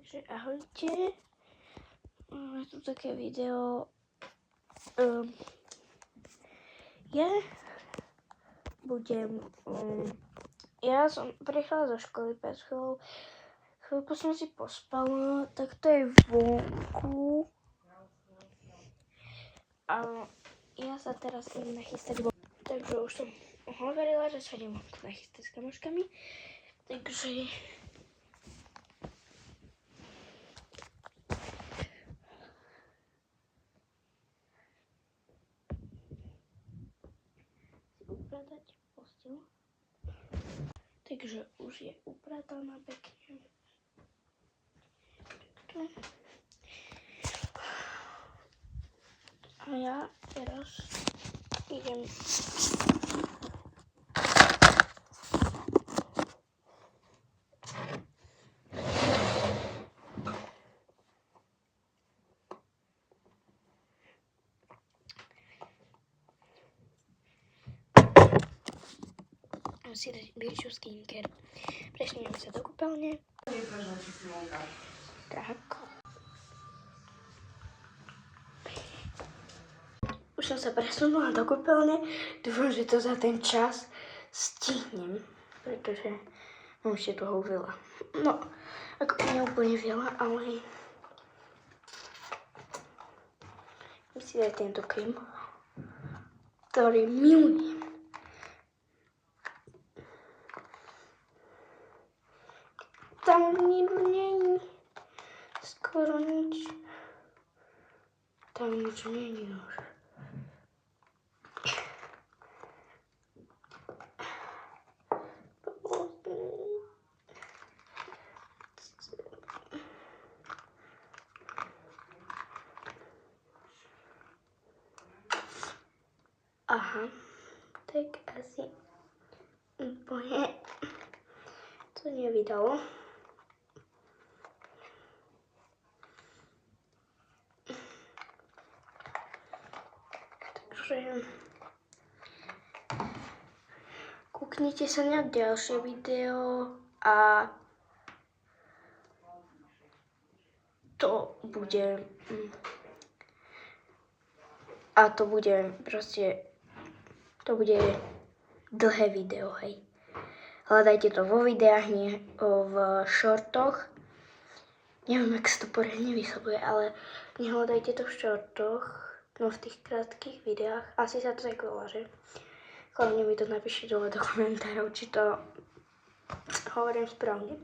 Takže ahojte. Máme tu také video. Ja som prišla zo školy pred chvíľku som si pospala, tak to je vonku. A ja sa teraz idem nachystať, takže už som hovorila, že sa idem vonku nachystať s kamoškami. Takže upratať posteľ. Takže už je uprataná pekne. A ja teraz idem si dať väčšiu skincare. Presuniem sa do kúpeľne. Tak. Už som sa presunula do kúpeľne. Dúfam, že to za ten čas stihnem, pretože mám ešte toho veľa. No, ako nie úplne veľa, ale musím si dať tento krém, ktorý milujem. Tam nič není. Skoro nič. Tam nič není už. Aha, tak asi úplne to nevydalo. Takže kúknite sa na ďalšie video a to bude dlhé video, hej. Hľadajte to vo videách, nie v shortoch. Neviem, jak sa to poriadne vyslovuje, ale nehľadajte to v shortoch, no v tých krátkých videách. Asi sa to tak volá, že? Hlavne mi to napíšte dole do komentárov, či to hovorím správne.